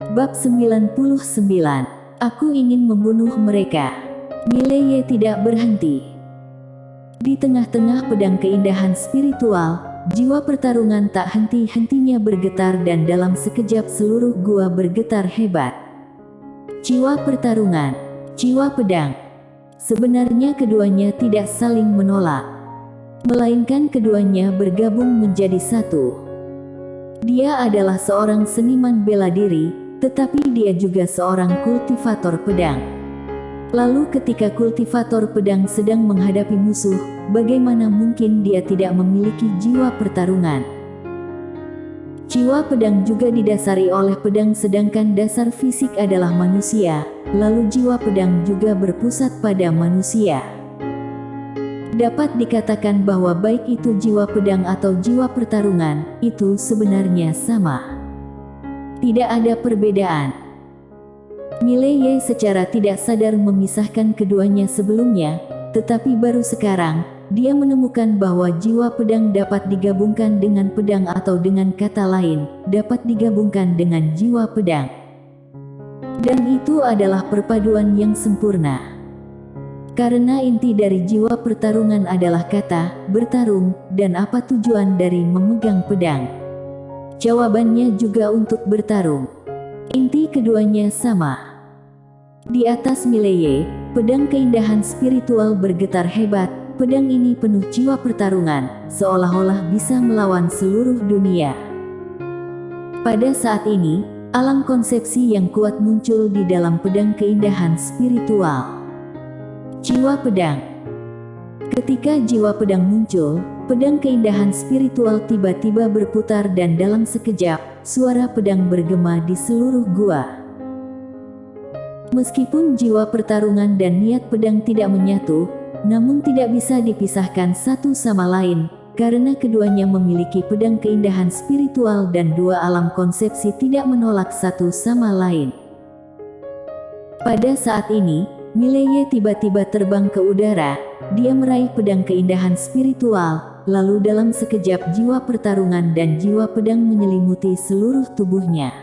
Bab 99. Aku ingin membunuh mereka. Mileye tidak berhenti. Di tengah-tengah pedang keindahan spiritual, jiwa pertarungan tak henti-hentinya bergetar dan dalam sekejap seluruh gua bergetar hebat. Jiwa pertarungan, jiwa pedang. Sebenarnya keduanya tidak saling menolak, melainkan keduanya bergabung menjadi satu. Dia adalah seorang seniman bela diri, tetapi dia juga seorang kultivator pedang. Lalu ketika kultivator pedang sedang menghadapi musuh, bagaimana mungkin dia tidak memiliki jiwa pertarungan? Jiwa pedang juga didasari oleh pedang, sedangkan dasar fisik adalah manusia, lalu jiwa pedang juga berpusat pada manusia. Dapat dikatakan bahwa baik itu jiwa pedang atau jiwa pertarungan, itu sebenarnya sama. Tidak ada perbedaan. Mileye secara tidak sadar memisahkan keduanya sebelumnya, tetapi baru sekarang, dia menemukan bahwa jiwa pedang dapat digabungkan dengan pedang, atau dengan kata lain, dapat digabungkan dengan jiwa pedang. Dan itu adalah perpaduan yang sempurna. Karena inti dari jiwa pertarungan adalah kata bertarung, dan apa tujuan dari memegang pedang? Jawabannya juga untuk bertarung. Inti keduanya sama. Di atas Mileye, pedang keindahan spiritual bergetar hebat. Pedang ini penuh jiwa pertarungan, seolah-olah bisa melawan seluruh dunia. Pada saat ini, alam konsepsi yang kuat muncul di dalam pedang keindahan spiritual. Jiwa pedang. Ketika jiwa pedang muncul, pedang keindahan spiritual tiba-tiba berputar dan dalam sekejap, suara pedang bergema di seluruh gua. Meskipun jiwa pertarungan dan niat pedang tidak menyatu, namun tidak bisa dipisahkan satu sama lain, karena keduanya memiliki pedang keindahan spiritual dan dua alam konsepsi tidak menolak satu sama lain. Pada saat ini, Mileye tiba-tiba terbang ke udara. Dia meraih pedang keindahan spiritual, lalu dalam sekejap jiwa pertarungan dan jiwa pedang menyelimuti seluruh tubuhnya.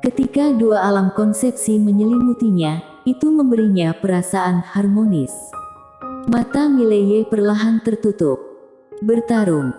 Ketika dua alam konsepsi menyelimutinya, itu memberinya perasaan harmonis. Mata Mileye perlahan tertutup. Bertarung.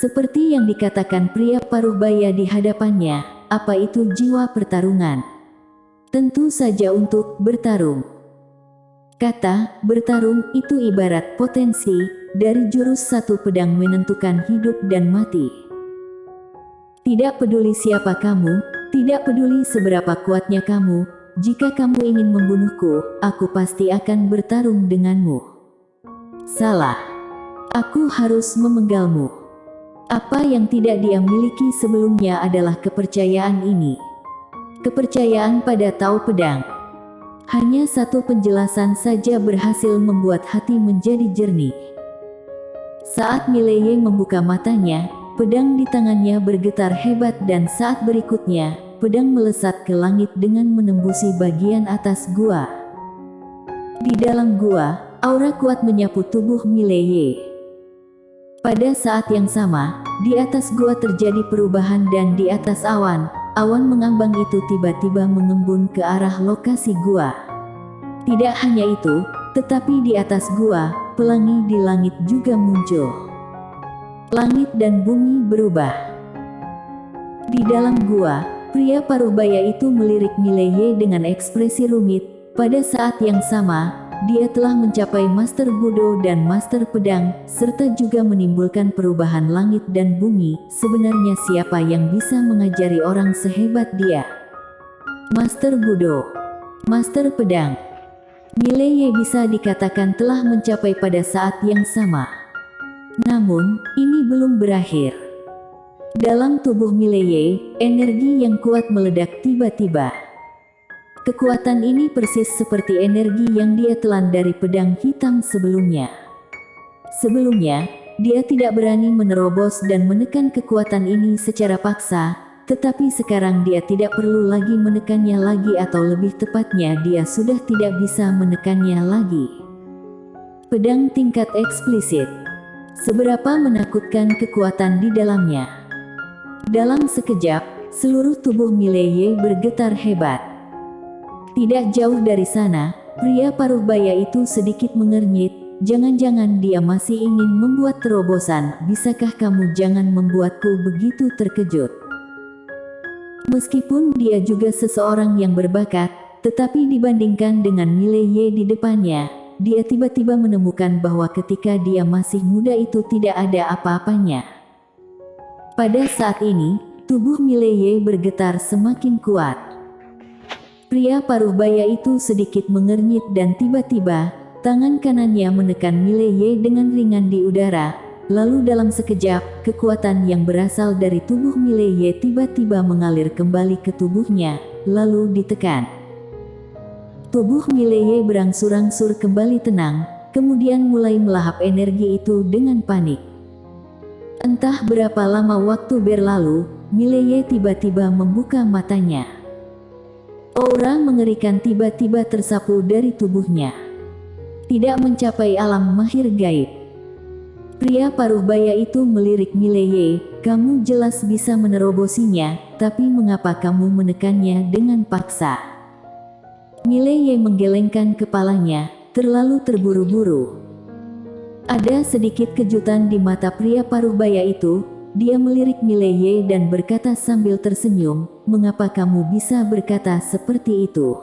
Seperti yang dikatakan pria paruh baya di hadapannya, apa itu jiwa pertarungan? Tentu saja untuk bertarung. Kata bertarung itu ibarat potensi dari jurus satu pedang menentukan hidup dan mati. Tidak peduli siapa kamu, tidak peduli seberapa kuatnya kamu, jika kamu ingin membunuhku, aku pasti akan bertarung denganmu. Salah. Aku harus memenggalmu. Apa yang tidak dia miliki sebelumnya adalah kepercayaan ini. Kepercayaan pada Tao Pedang. Hanya satu penjelasan saja berhasil membuat hati menjadi jernih. Saat Mileye membuka matanya, pedang di tangannya bergetar hebat dan saat berikutnya, pedang melesat ke langit dengan menembusi bagian atas gua. Di dalam gua, aura kuat menyapu tubuh Mileye. Pada saat yang sama, di atas gua terjadi perubahan dan di atas awan mengambang itu tiba-tiba mengembun ke arah lokasi gua. Tidak hanya itu, tetapi di atas gua, pelangi di langit juga muncul. Langit dan bumi berubah. Di dalam gua, pria paruhbaya itu melirik Mileye dengan ekspresi rumit. Pada saat yang sama, dia telah mencapai Master Budo dan Master Pedang, serta juga menimbulkan perubahan langit dan bumi. Sebenarnya siapa yang bisa mengajari orang sehebat dia? Master Budo, Master Pedang. Mileye bisa dikatakan telah mencapai pada saat yang sama. Namun, ini belum berakhir. Dalam tubuh Mileye, energi yang kuat meledak tiba-tiba. Kekuatan ini persis seperti energi yang dia telan dari pedang hitam sebelumnya. Sebelumnya, dia tidak berani menerobos dan menekan kekuatan ini secara paksa, tetapi sekarang dia tidak perlu lagi menekannya lagi, atau lebih tepatnya dia sudah tidak bisa menekannya lagi. Pedang tingkat eksplisit. Seberapa menakutkan kekuatan di dalamnya. Dalam sekejap, seluruh tubuh Mileye bergetar hebat. Tidak jauh dari sana, pria paruh baya itu sedikit mengernyit. Jangan-jangan dia masih ingin membuat terobosan. Bisakah kamu jangan membuatku begitu terkejut? Meskipun dia juga seseorang yang berbakat, tetapi dibandingkan dengan Mileye di depannya, dia tiba-tiba menemukan bahwa ketika dia masih muda itu tidak ada apa-apanya. Pada saat ini, tubuh Mileye bergetar semakin kuat. Pria paruh baya itu sedikit mengernyit dan tiba-tiba, tangan kanannya menekan Mileye dengan ringan di udara. Lalu dalam sekejap, kekuatan yang berasal dari tubuh Mileye tiba-tiba mengalir kembali ke tubuhnya, lalu ditekan. Tubuh Mileye berangsur-angsur kembali tenang, kemudian mulai melahap energi itu dengan panik. Entah berapa lama waktu berlalu, Mileye tiba-tiba membuka matanya. Aura mengerikan tiba-tiba tersapu dari tubuhnya. Tidak mencapai alam mahir gaib. Pria paruh baya itu melirik Mileye, kamu jelas bisa menerobosinya, tapi mengapa kamu menekannya dengan paksa? Mileye menggelengkan kepalanya, terlalu terburu-buru. Ada sedikit kejutan di mata pria paruh baya itu. Dia melirik Mileye dan berkata sambil tersenyum, mengapa kamu bisa berkata seperti itu?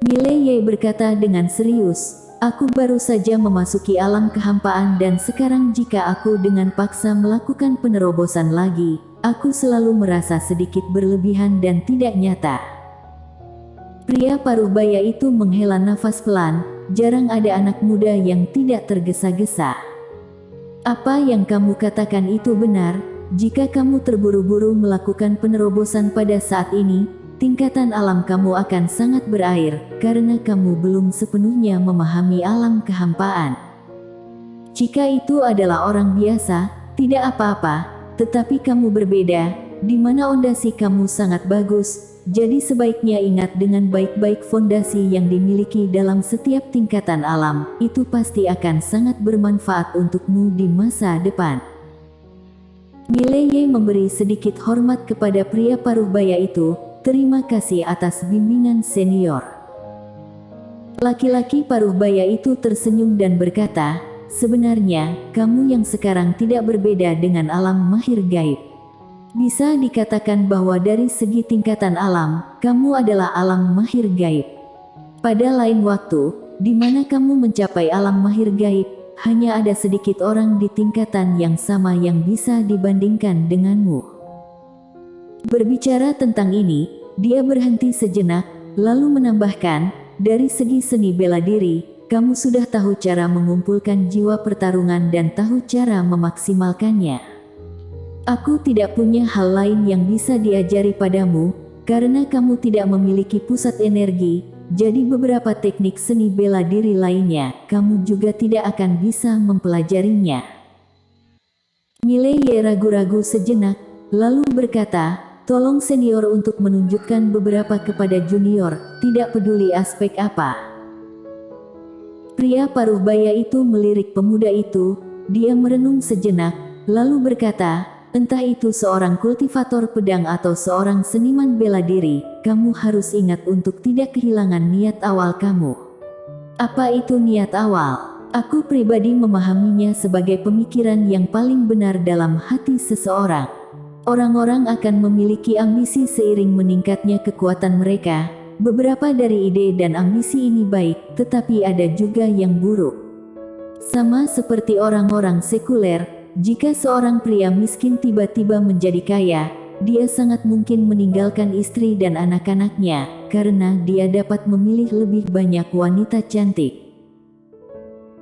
Mileye berkata dengan serius, aku baru saja memasuki alam kehampaan dan sekarang jika aku dengan paksa melakukan penerobosan lagi, aku selalu merasa sedikit berlebihan dan tidak nyata. Pria paruh baya itu menghela nafas pelan. Jarang ada anak muda yang tidak tergesa-gesa. Apa yang kamu katakan itu benar. Jika kamu terburu-buru melakukan penerobosan pada saat ini, tingkatan alam kamu akan sangat berair, karena kamu belum sepenuhnya memahami alam kehampaan. Jika itu adalah orang biasa, tidak apa-apa, tetapi kamu berbeda, di mana fondasi kamu sangat bagus. Jadi sebaiknya ingat dengan baik-baik fondasi yang dimiliki dalam setiap tingkatan alam, itu pasti akan sangat bermanfaat untukmu di masa depan. Mileye memberi sedikit hormat kepada pria paruh baya itu, terima kasih atas bimbingan senior. Laki-laki paruh baya itu tersenyum dan berkata, sebenarnya, kamu yang sekarang tidak berbeda dengan alam mahir gaib. Bisa dikatakan bahwa dari segi tingkatan alam, kamu adalah alam mahir gaib. Pada lain waktu, di mana kamu mencapai alam mahir gaib, hanya ada sedikit orang di tingkatan yang sama yang bisa dibandingkan denganmu. Berbicara tentang ini, dia berhenti sejenak, lalu menambahkan, dari segi seni bela diri, kamu sudah tahu cara mengumpulkan jiwa pertarungan dan tahu cara memaksimalkannya. Aku tidak punya hal lain yang bisa diajari padamu, karena kamu tidak memiliki pusat energi, jadi beberapa teknik seni bela diri lainnya, kamu juga tidak akan bisa mempelajarinya. Mileye ragu-ragu sejenak, lalu berkata, tolong senior untuk menunjukkan beberapa kepada junior, tidak peduli aspek apa. Pria paruh baya itu melirik pemuda itu, dia merenung sejenak, lalu berkata, entah itu seorang kultivator pedang atau seorang seniman bela diri, kamu harus ingat untuk tidak kehilangan niat awal kamu. Apa itu niat awal? Aku pribadi memahaminya sebagai pemikiran yang paling benar dalam hati seseorang. Orang-orang akan memiliki ambisi seiring meningkatnya kekuatan mereka. Beberapa dari ide dan ambisi ini baik, tetapi ada juga yang buruk. Sama seperti orang-orang sekuler, jika seorang pria miskin tiba-tiba menjadi kaya, dia sangat mungkin meninggalkan istri dan anak-anaknya, karena dia dapat memilih lebih banyak wanita cantik.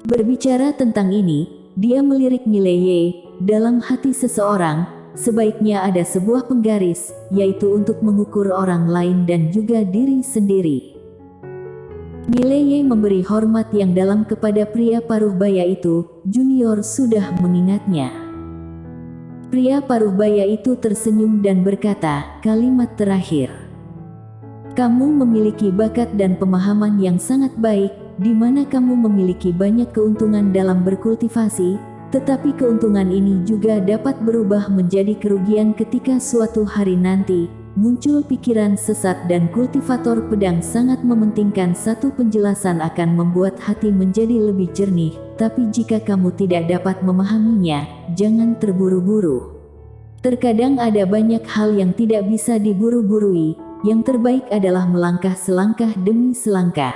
Berbicara tentang ini, dia melirik Mileye, dalam hati seseorang, sebaiknya ada sebuah penggaris, yaitu untuk mengukur orang lain dan juga diri sendiri. Mileye memberi hormat yang dalam kepada pria paruh baya itu, junior sudah mengingatnya. Pria paruh baya itu tersenyum dan berkata, kalimat terakhir. Kamu memiliki bakat dan pemahaman yang sangat baik, di mana kamu memiliki banyak keuntungan dalam berkultivasi, Tetapi keuntungan ini juga dapat berubah menjadi kerugian ketika suatu hari nanti muncul pikiran sesat dan kultivator pedang sangat mementingkan satu penjelasan akan membuat hati menjadi lebih jernih. Tapi jika kamu tidak dapat memahaminya, jangan terburu-buru. Terkadang ada banyak hal yang tidak bisa diburu-burui. Yang terbaik adalah melangkah selangkah demi selangkah.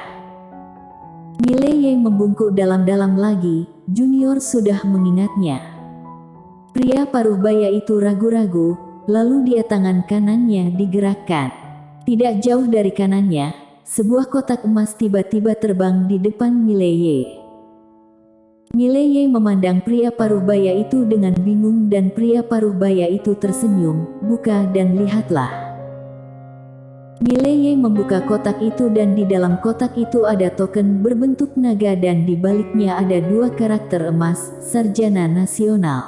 Mileye membungkuk dalam-dalam lagi. Junior sudah mengingatnya. Pria paruh baya itu ragu-ragu, lalu dia tangan kanannya digerakkan. Tidak jauh dari kanannya, sebuah kotak emas tiba-tiba terbang di depan Mileye. Mileye memandang pria paruh baya itu dengan bingung dan pria paruh baya itu tersenyum. Buka dan lihatlah. Mileye membuka kotak itu dan di dalam kotak itu ada token berbentuk naga dan di baliknya ada dua karakter emas, Sarjana Nasional.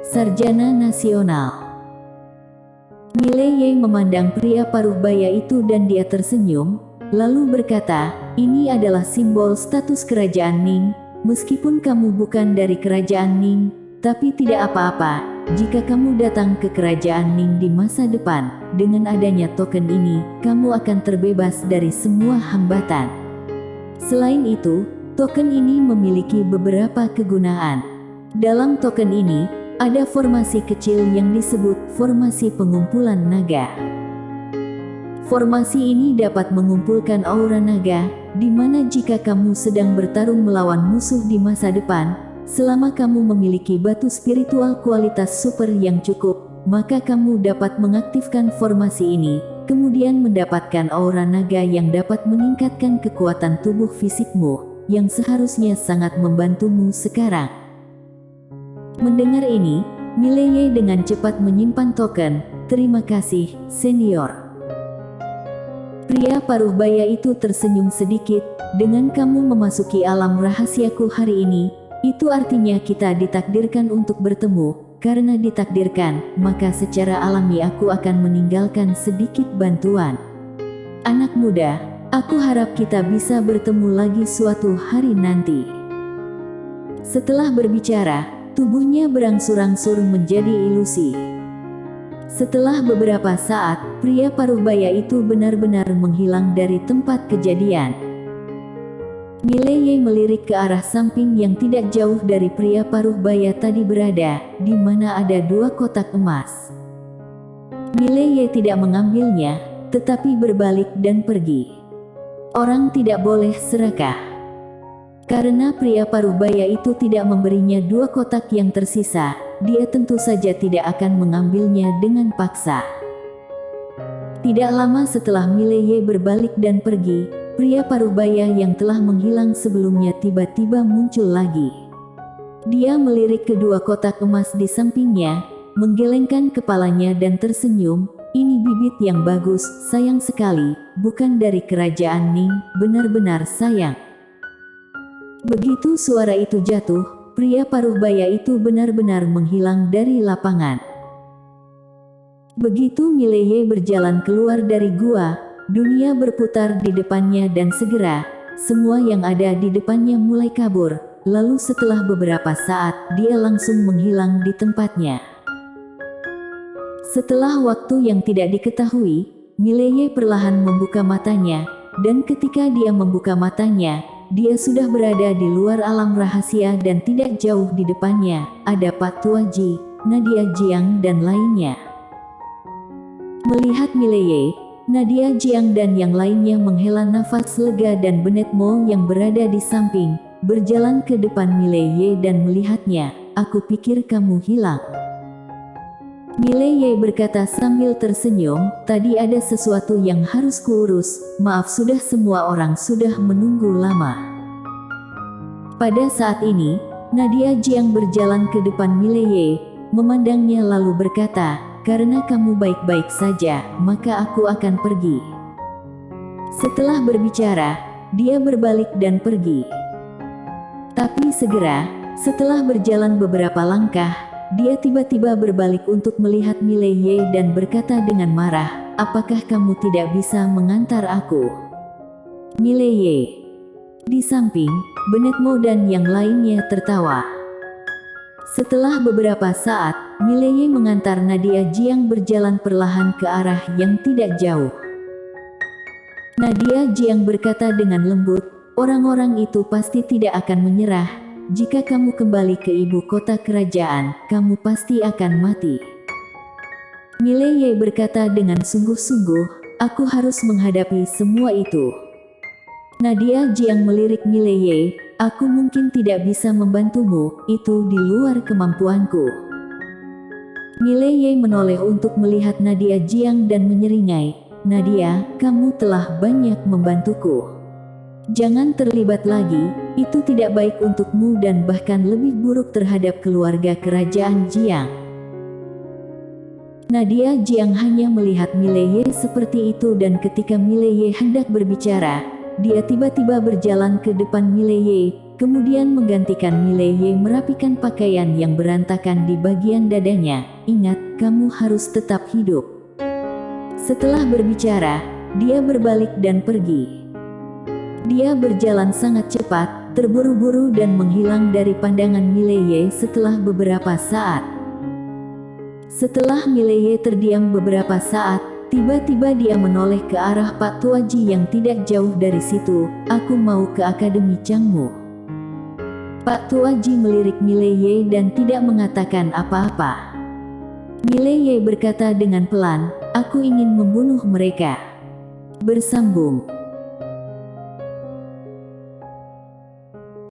Sarjana Nasional. Mileye memandang pria paruh baya itu dan dia tersenyum, lalu berkata, ini adalah simbol status kerajaan Ning, meskipun kamu bukan dari kerajaan Ning, tapi tidak apa-apa. Jika kamu datang ke kerajaan Ning di masa depan, dengan adanya token ini, kamu akan terbebas dari semua hambatan. Selain itu, token ini memiliki beberapa kegunaan. Dalam token ini, ada formasi kecil yang disebut formasi pengumpulan naga. Formasi ini dapat mengumpulkan aura naga, di mana jika kamu sedang bertarung melawan musuh di masa depan, selama kamu memiliki batu spiritual kualitas super yang cukup, maka kamu dapat mengaktifkan formasi ini, kemudian mendapatkan aura naga yang dapat meningkatkan kekuatan tubuh fisikmu, yang seharusnya sangat membantumu sekarang. Mendengar ini, Mileye dengan cepat menyimpan token. Terima kasih, senior. Pria paruh baya itu tersenyum sedikit. Dengan kamu memasuki alam rahasiaku hari ini, itu artinya kita ditakdirkan untuk bertemu. Karena ditakdirkan, maka secara alami aku akan meninggalkan sedikit bantuan. Anak muda, aku harap kita bisa bertemu lagi suatu hari nanti. Setelah berbicara, tubuhnya berangsur-angsur menjadi ilusi. Setelah beberapa saat, pria paruh baya itu benar-benar menghilang dari tempat kejadian. Mileye melirik ke arah samping yang tidak jauh dari pria paruh baya tadi berada, di mana ada dua kotak emas. Mileye tidak mengambilnya, tetapi berbalik dan pergi. Orang tidak boleh serakah. Karena pria paruh baya itu tidak memberinya dua kotak yang tersisa, dia tentu saja tidak akan mengambilnya dengan paksa. Tidak lama setelah Mileye berbalik dan pergi, pria paruh baya yang telah menghilang sebelumnya tiba-tiba muncul lagi. Dia melirik kedua kotak emas di sampingnya, menggelengkan kepalanya dan tersenyum. Ini bibit yang bagus, sayang sekali, bukan dari kerajaan Ning, benar-benar sayang. Begitu suara itu jatuh, pria paruh baya itu benar-benar menghilang dari lapangan. Begitu Mileye berjalan keluar dari gua, dunia berputar di depannya dan segera, semua yang ada di depannya mulai kabur. Lalu setelah beberapa saat, dia langsung menghilang di tempatnya. Setelah waktu yang tidak diketahui, Mileye perlahan membuka matanya, dan ketika dia membuka matanya, dia sudah berada di luar alam rahasia dan tidak jauh di depannya, ada Pak Tuaji, Nadia Jiang dan lainnya. Melihat Mileye, Nadia Jiang dan yang lainnya menghela nafas lega dan Benet Mo yang berada di samping, berjalan ke depan Mileye dan melihatnya. Aku pikir kamu hilang. Mileye berkata sambil tersenyum, tadi ada sesuatu yang harus kuurus, maaf sudah semua orang sudah menunggu lama. Pada saat ini, Nadia Jiang berjalan ke depan Mileye, memandangnya lalu berkata, karena kamu baik-baik saja, maka aku akan pergi. Setelah berbicara, dia berbalik dan pergi. Tapi segera, setelah berjalan beberapa langkah, dia tiba-tiba berbalik untuk melihat Mileye dan berkata dengan marah, apakah kamu tidak bisa mengantar aku? Mileye. Di samping, Benet Mo dan yang lainnya tertawa. Setelah beberapa saat, Mileye mengantar Nadia Jiang berjalan perlahan ke arah yang tidak jauh. Nadia Jiang berkata dengan lembut, "Orang-orang itu pasti tidak akan menyerah. Jika kamu kembali ke ibu kota kerajaan, kamu pasti akan mati." Mileye berkata dengan sungguh-sungguh, "Aku harus menghadapi semua itu." Nadia Jiang melirik Mileye, "Aku mungkin tidak bisa membantumu, itu di luar kemampuanku." Mileye menoleh untuk melihat Nadia Jiang dan menyeringai, "Nadia, kamu telah banyak membantuku. Jangan terlibat lagi, itu tidak baik untukmu dan bahkan lebih buruk terhadap keluarga kerajaan Jiang." Nadia Jiang hanya melihat Mileye seperti itu dan ketika Mileye hendak berbicara, dia tiba-tiba berjalan ke depan Mileye, kemudian menggantikan Mileye merapikan pakaian yang berantakan di bagian dadanya. "Ingat, kamu harus tetap hidup." Setelah berbicara, dia berbalik dan pergi. Dia berjalan sangat cepat, terburu-buru dan menghilang dari pandangan Mileye setelah beberapa saat. Setelah Mileye terdiam beberapa saat, tiba-tiba dia menoleh ke arah Pak Tuaji yang tidak jauh dari situ. "Aku mau ke Akademi Changmu." Pak Tuaji melirik Mileye dan tidak mengatakan apa-apa. Mileye berkata dengan pelan, "Aku ingin membunuh mereka." Bersambung.